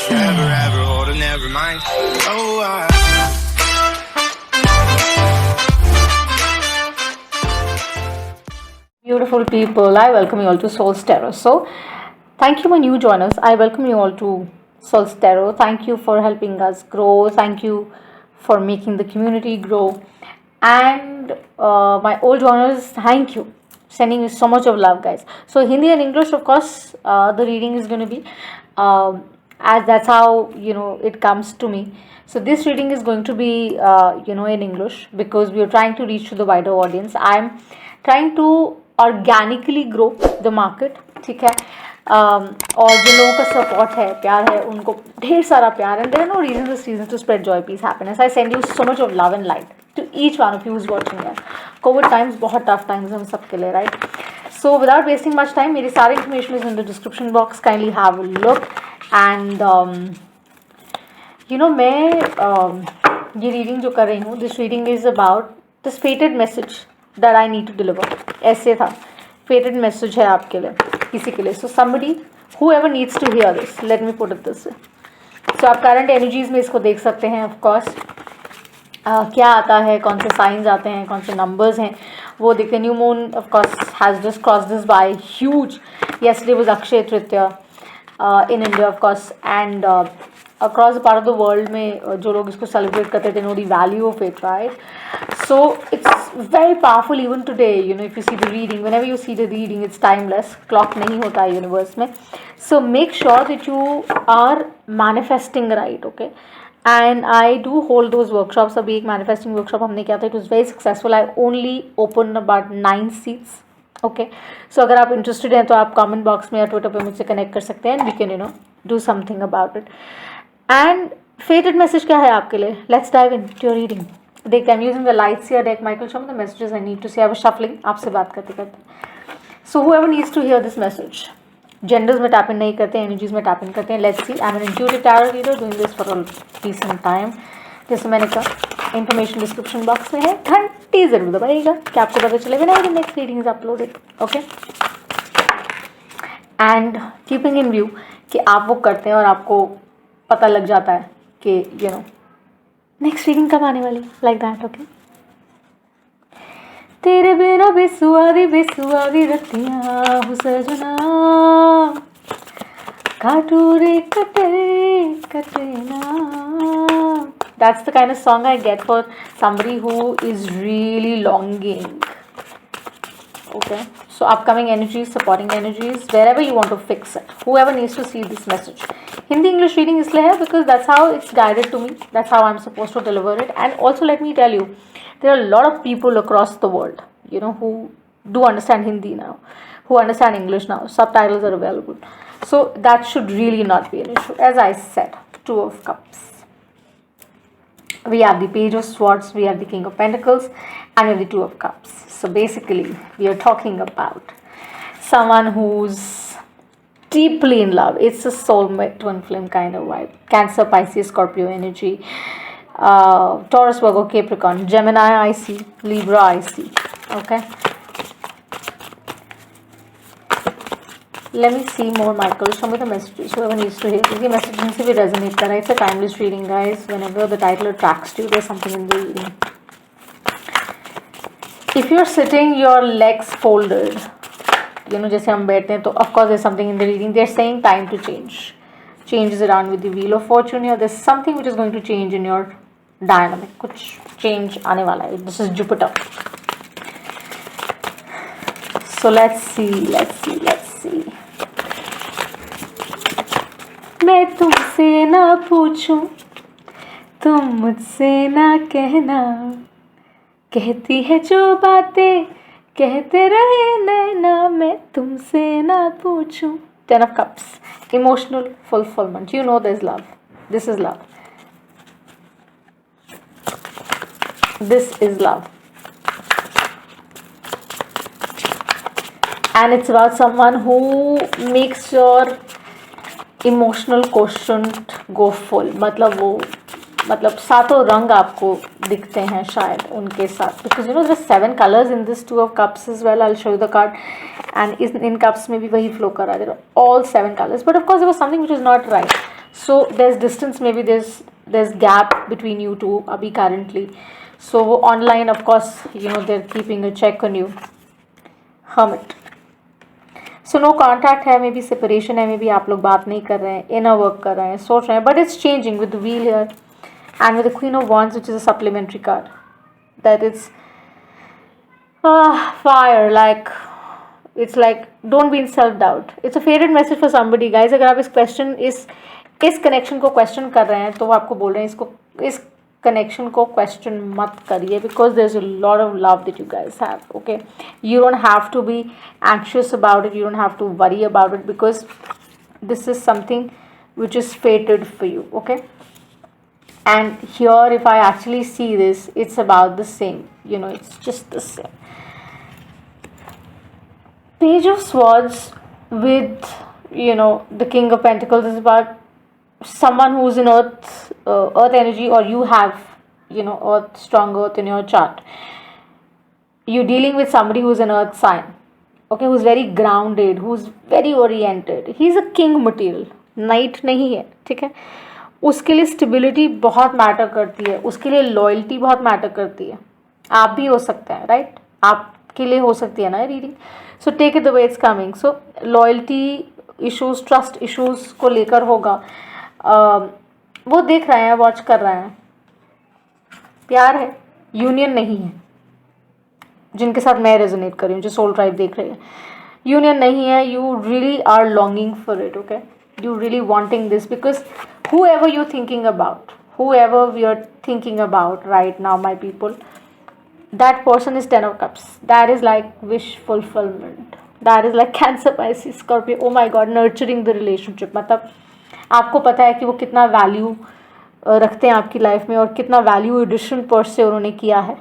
Never ever hold a never mind. Oh, Beautiful people, I welcome you all to Soul's Tarot. So, thank you, my new joiners. I welcome you all to Soul's Tarot. Thank you for helping us grow. Thank you for making the community grow. And my old joiners, thank you. Sending you so much of love, guys. So, Hindi and English, of course, the reading is going to be as that's how it comes to me. So this reading is going to be in English because we are trying to reach to the wider audience. I'm trying to organically grow the market, ठीक है. और जिन लोगों का support है, प्यार है, उनको ढेर सारा प्यार. And there are no reason this season to spread joy, peace, happiness. I send you so much of love and light to each one of you is watching. यार कोविड टाइम्स बहुत tough times हम सबके लिए, right. So without wasting much time, मेरी सारी information is in the description box. Kindly have a look. And मैं ये reading जो कर रही हूँ, this reading is about this fated message that I need to deliver. ऐसे था, फेटेड मैसेज है आपके लिए, किसी के लिए. So somebody whoever needs to hear this, let me put it this way. So आप करंट एनर्जीज में इसको देख सकते हैं. ऑफ कोर्स क्या आता है, कौन से साइंस आते हैं, कौन से नंबर्स हैं, वो देखते. New moon of course has just cross this by huge. Yesterday was Akshaya Tritiya in India of course. And across the part of the world में जो लोग इसको सेलिब्रेट करते थे, know the value of it, right? So it's very powerful even today. If you see the reading, whenever you see the reading, it's timeless. Clock नहीं होता है universe में. So make sure that you are manifesting right, okay? And I do hold those workshops. अभी एक manifesting workshop हमने किया था, it was very successful. I only opened about 9 seats. Okay. सो अगर आप इंटरेस्टेड हैं तो आप कमेंट बॉक्स में या ट्विटर पे मुझसे कनेक्ट कर सकते हैं. And we can do something about it. And fated message क्या है आपके लिए? Let's dive into your reading. देखते हैं. I am using the Lightseer's deck. Michael show the messages I need to see. I was shuffling आपसे बात करते करते. So whoever needs to hear this message. जेंडर्स में tap in नहीं करते, एनर्जीज में टैप इन करते हैं. Let's see. I am an intuitive tarot reader doing this for a recent time. जैसे मैंने कहा, इन्फॉर्मेशन डिस्क्रिप्शन बॉक्स में है. घंटी जरूर दबाइएगा कि आपको पता चले whenever the next reading is uploaded. Okay. And keeping in view कि आप वो करते हैं और आपको पता लग जाता है कि नेक्स्ट रीडिंग कब आने वाली, लाइक दैट. ओके. तेरे बिना बेसुआदी रतियां हो सजना, काटू रे कटे ना. That's the kind of song I get for somebody who is really longing. Okay. So upcoming energies, supporting energies, wherever you want to fix it. Whoever needs to see this message. Hindi English reading isliye hai because that's how it's guided to me. That's how I'm supposed to deliver it. And also let me tell you, there are a lot of people across the world, who do understand Hindi now, who understand English now. Subtitles are available. So that should really not be an issue. As I said, Two of Cups. We have the Page of Swords, we have the King of Pentacles, and we have the Two of Cups. So basically, we are talking about someone who's deeply in love. It's a soulmate twin flame kind of vibe. Cancer, Pisces, Scorpio energy. Taurus, Virgo, Capricorn, Gemini I see, Libra I see. Okay. Let me see more, Michael. Show me the messages. Whoever needs to hear this message जिनसे भी resonate कर रहा है. It's a timeless reading, guys. Whenever the title attracts you, there's something in the reading. If you're sitting, your legs folded, जैसे हम बैठते हैं, तो of course there's something in the reading. They're saying time to change. Changes around with the Wheel of Fortune here. There's something which is going to change in your dynamic. कुछ change आने वाला है. This is Jupiter. So let's see. मैं तुमसे ना पूछूं, तुम मुझसे ना कहना, कहती है जो बातें कहते रहे नैना, मैं तुमसे ना पूछूं. Ten of Cups. Emotional fulfillment. You know there's love. This is love. This is love. And it's about someone who makes your emotional quotient go full. मतलब सातों रंग आपको दिखते हैं शायद उनके साथ. Because there 7 colours in this 2 of Cups as well. I'll show you the card. And in cups में भी वही फ्लो कर रहा है. There are all 7 colours. But of course there was something which is not right. So there's distance, maybe there's gap between you two abhi currently. So online of course they're keeping a check on you. Hermit. So no contact है, may be separation है, may be आप लोग बात नहीं कर रहे हैं, inner work कर रहे हैं, सोच रहे हैं, but it's changing with the wheel here and with the queen of wands which is a supplementary card that is fire. Like it's like don't be in self doubt. It's a favourite message for somebody guys. अगर आप इस connection को question कर रहे हैं तो वो आपको बोल रहे हैं इस कनेक्शन को क्वेश्चन मत करिए, because there is a lot of love that you guys have. Okay, you don't have to be anxious about it, you don't have to worry about it, because this is something which is fated for you. Okay, and here if I actually see this, it's about the same, it's just the same. Page of Swords with the King of Pentacles is about someone who's in earth energy, or you have strong earth in your chart. You're dealing with somebody who's an earth sign. Okay, who's very grounded, who's very oriented. He's a king material. Night नहीं है, ठीक है. उसके लिए stability बहुत matter करती है, उसके लिए लॉयल्टी बहुत मैटर करती है. आप भी हो सकते हैं, राइट? आपके लिए हो सकती है ना reading. So take it the way it's coming. So loyalty issues, trust issues को लेकर होगा. वो देख रहे हैं, वॉच कर रहे हैं. प्यार है, यूनियन नहीं है. जिनके साथ मैं रेजोनेट कर रही हूँ, जो सोल ट्राइब देख रही है, यूनियन नहीं है. You really are longing for it. Okay, you really wanting this, because whoever you're thinking about, whoever we are thinking about right now, my people, that person is 10 of cups. That is like wish fulfillment. That is like Cancer, Pisces, Scorpio. Oh my God, nurturing the relationship. मतलब आपको पता है कि वो कितना value रखते हैं आपकी लाइफ में, और कितना वैल्यू एडिशन पर से उन्होंने किया है,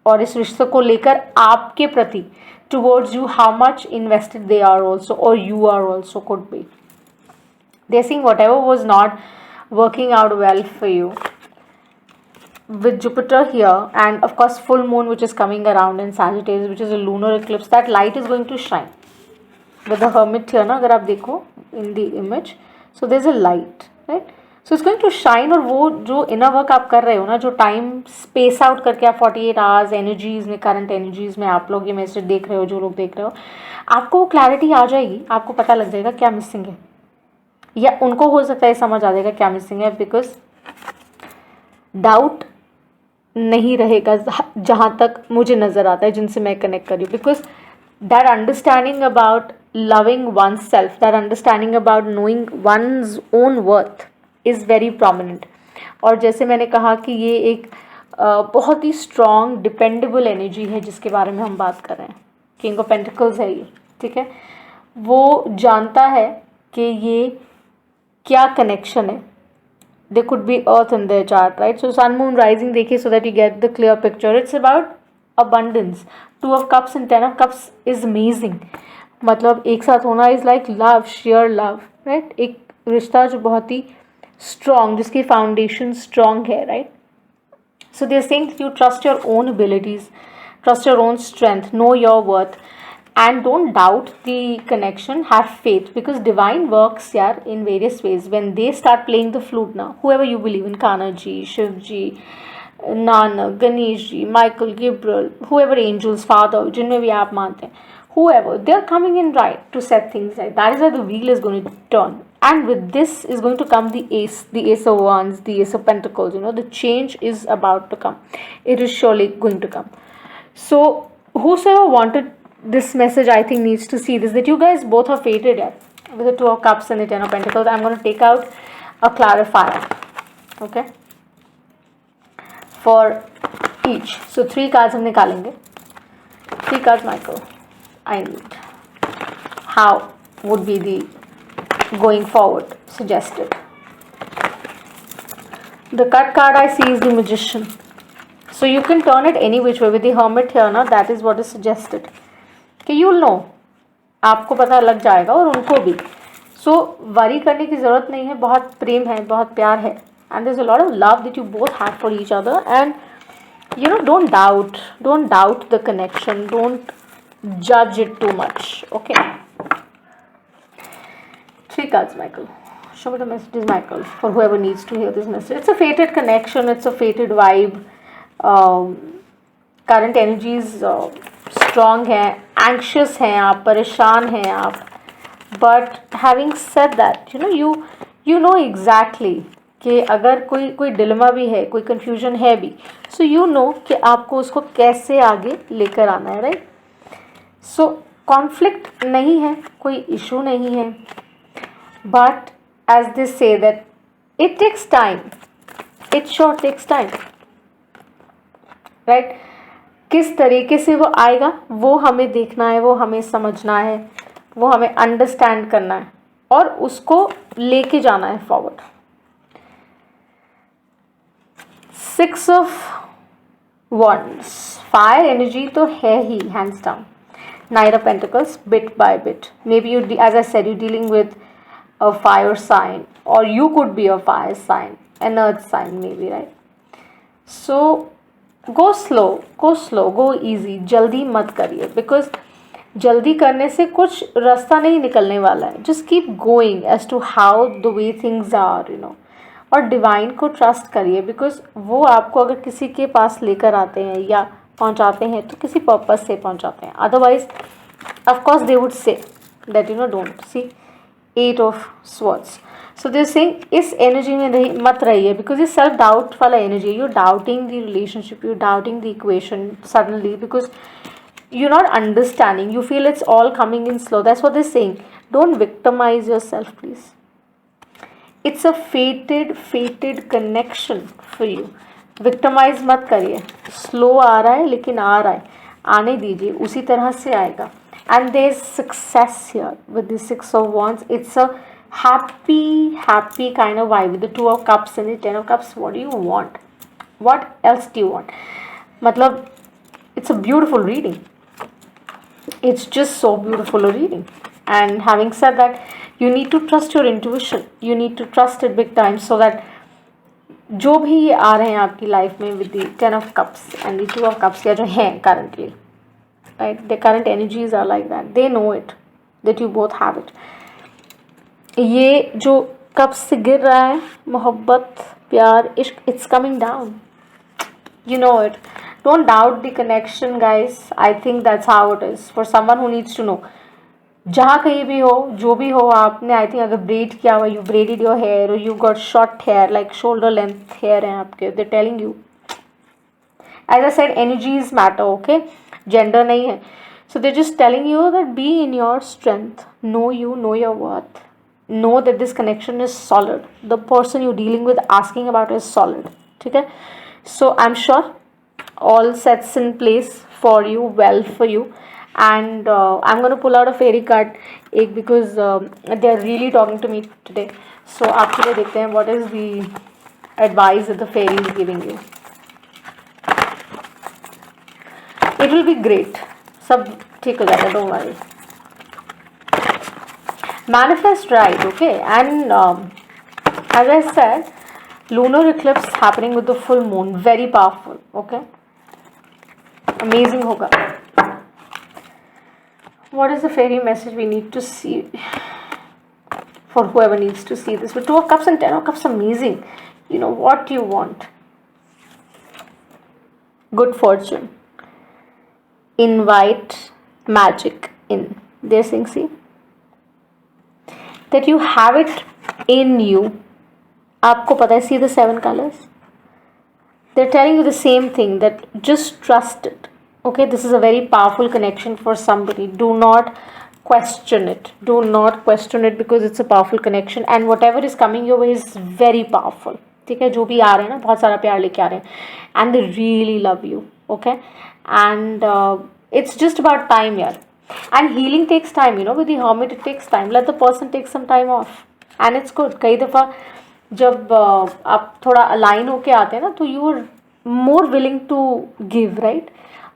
और इस रिश्ते को लेकर आपके प्रति, towards you, how much invested they are also, और you are also, could be. They are seeing whatever was not working out well for you. With Jupiter here, and of course full moon which is coming around in Sagittarius, which is a lunar eclipse, that light is going to shine. With the Hermit here, ना अगर आप देखो in the image, so there's a light, right? So it's going to shine. और वो जो inner work आप कर रहे हो ना, जो टाइम स्पेस आउट करके आप 48 आवर्स एनर्जीज में, करंट एनर्जीज में आप लोग ये मैसेज देख रहे हो, जो लोग देख रहे हो, आपको वो क्लैरिटी आ जाएगी. आपको पता लग जाएगा क्या मिसिंग है, या उनको हो सकता है समझ आ जाएगा क्या मिसिंग है. बिकॉज डाउट नहीं रहेगा जहाँ तक मुझे नज़र आता है, जिनसे मैं कनेक्ट कर रही हूँ. Because that understanding about loving one self, that understanding about knowing one's own worth is very prominent. और जैसे मैंने कहा कि ये एक बहुत ही स्ट्रॉन्ग डिपेंडेबल एनर्जी है जिसके बारे में हम बात कर रहे हैं. किंग ऑफ पेंटिकल्स है ये, ठीक है. वो जानता है कि ये क्या कनेक्शन है. They could be earth in their chart, right? So sun moon rising देखिए, so that you get the clear picture. It's about abundance. 2 of cups and 10 of cups is amazing. मतलब एक साथ होना is like love, share love, right? एक रिश्ता जो बहुत ही स्ट्रॉन्ग, जिसकी फाउंडेशन स्ट्रॉन्ग है, right? So they are saying that you trust your own abilities, trust your own strength, know your worth, and don't doubt the connection. Have faith, because divine works here in various ways. When they start playing the flute now, whoever you believe in, Kana ji, Shiv ji, Nanak, Ganesh ji, Michael, Gabriel, whoever, angels, Father, जिनमें भी आप मानते हैं, whoever, they are coming in right to set things right. That is why the wheel is going to turn. And with this is going to come the ace of wands, the ace of pentacles. The change is about to come. It is surely going to come. So whosoever wanted this message, I think, needs to see this, that you guys both are fated with the 2 of cups and the 10 of pentacles. I'm going to take out a clarifier, okay, for each. So 3 cards हम निकालेंगे. 3 cards, Michael, I need. How would be the going forward suggested? The cut card I see is the Magician. So you can turn it any which way. With the Hermit here ना, that is what is suggested. कि you'll know, आपको पता लग जाएगा और उनको भी. So worry करने की ज़रूरत नहीं है. बहुत प्रेम है, बहुत प्यार है, and there's a lot of love that you both have for each other. And don't doubt the connection. Don't judge it too much. Okay. 3 cards, Michael. show me the messages, Michael, for whoever needs to hear this message. It's a fated connection, it's a fated vibe. Current energies strong हैं, anxious हैं आप, परेशान हैं आप. But having said that, you know exactly कि अगर कोई dilemma भी है, कोई कन्फ्यूजन है भी, सो यू नो कि आपको उसको कैसे आगे लेकर आना है, राइट. सो कॉन्फ्लिक्ट नहीं है, कोई इशू नहीं है, but as they say that it takes time, it sure takes time, right. किस तरीके से वो आएगा वो हमें देखना है, वो हमें समझना है, वो हमें अंडरस्टैंड करना है और उसको लेके जाना है forward. 6 of Wands, fire energy तो है ही hands down. Knight of Pentacles, bit by bit. Maybe you, as I said, you're dealing with a fire sign, or you could be a fire sign, an earth sign, maybe, right? So go slow, go easy. जल्दी मत करिए, because जल्दी करने से कुछ रास्ता नहीं निकलने वाला है. Just keep going as to how the way things are, और डिवाइन को ट्रस्ट करिए, बिकॉज वो आपको अगर किसी के पास लेकर आते हैं या पहुंचाते हैं तो किसी पर्पस से पहुंचाते हैं. Otherwise of course they would say that don't see 8 of Swords. So they saying इस एनर्जी में मत रहिए, बिकॉज ये सेल्फ डाउट वाला एनर्जी है. You doubting the relationship, you doubting the equation suddenly, because you're not understanding, you feel it's all coming in slow. That's what they're saying. Don't victimize yourself, please. It's a fated connection for you. Victimize मत करिए. Slow आ रहा है लेकिन आ रहा है, आने दीजिए, उसी तरह से आएगा. And there's success here with the 6 of Wands. It's a happy kind of vibe with the 2 of Cups and the 10 of Cups. What do you want? What else do you want? मतलब it's a beautiful reading. It's just so beautiful a reading. And having said that, you need to trust your intuition. You need to trust it big time, so that जो भी ये आ रहे हैं आपकी life में with the 10 of Cups and the 2 of Cups, या जो हैं currently, right? The current energies are like that. They know it, that you both have it. ये जो कप्स से गिर रहा है, मोहब्बत, प्यार, इश्क, it's coming down. You know it. Don't doubt the connection, guys. I think that's how it is. For someone who needs to know. जहाँ कहीं भी हो, जो भी हो, आपने आई थिंक अगर ब्रेड किया हुआ, यू ब्रेडेड योर हेयर, और you got short hair, like shoulder length hair हैं आपके, they telling you. As I said, energies matter, okay, gender नहीं है. So they just telling you that be in your strength, know you, know your worth, know that this connection is solid. The person you dealing with asking about is solid, ठीक है. So I am sure all sets in place for you, well for you. And I'm going to pull out a fairy card because they are really talking to me today. So आपके लिए देखते हैं what is the advice that the fairy is giving you. It will be great. सब ठीक हो जाएगा, don't worry. Manifest right, okay. And as I said, lunar eclipse happening with the full moon, very powerful, okay. Amazing होगा. What is the fairy message we need to see for whoever needs to see this? With 2 of Cups and 10 of Cups, amazing. You know what you want. Good fortune. Invite magic in. They're saying, see, that you have it in you. आपको पता है, see the 7 colors. They're telling you the same thing, that just trust it. Okay, this is a very powerful connection for somebody. Do not question it. Do not question it, because it's a powerful connection, and whatever is coming your way is very powerful. ठीक है, जो भी आ रहे हैं ना, बहुत सारा प्यार लेके आ रहे हैं, and they really love you. Okay, and it's just about time here. And healing takes time, with the hermit it takes time. Let the person take some time off, and it's good. कई दफ़ा जब आप थोड़ा align होके आते हैं ना, तो you are more willing to give, right.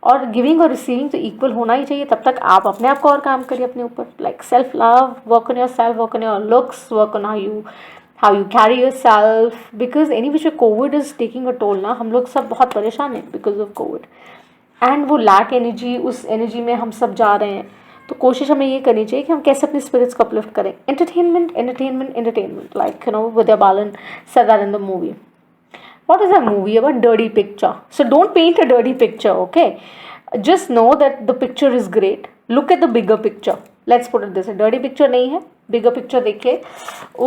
और गिविंग और रिसीविंग तो इक्वल होना ही चाहिए. तब तक आप अपने आप को और काम करिए अपने ऊपर, like self love, work on your self, work on your looks, work on how you carry your self, because any which Covid is taking a toll ना. हम लोग सब बहुत परेशान हैं बिकॉज ऑफ कोविड, एंड वो लैक एनर्जी, उस energy में हम सब जा रहे हैं. तो कोशिश हमें ये करनी चाहिए कि हम कैसे अपनी स्पिरिट्स को अपलिफ्ट करें. Entertainment entertainment entertainment, like Vidya Balan said that in the movie. What is a movie about? Dirty picture. So don't paint a dirty picture, okay? Just know that the picture is great. Look at the bigger picture. Let's put it this way. Dirty picture नहीं है, bigger picture देखिए.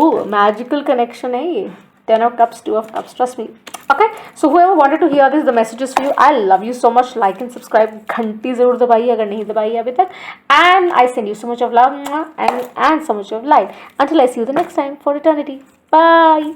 Oh, magical connection है ये. 10 of cups, 2 of cups. Trust me. Okay. So whoever wanted to hear this, the message is for you. I love you so much. Like and subscribe. घंटी ज़रूर दबाइए अगर नहीं दबाई है अभी तक. And I send you so much of love and so much of light. Until I see you the next time for eternity. Bye.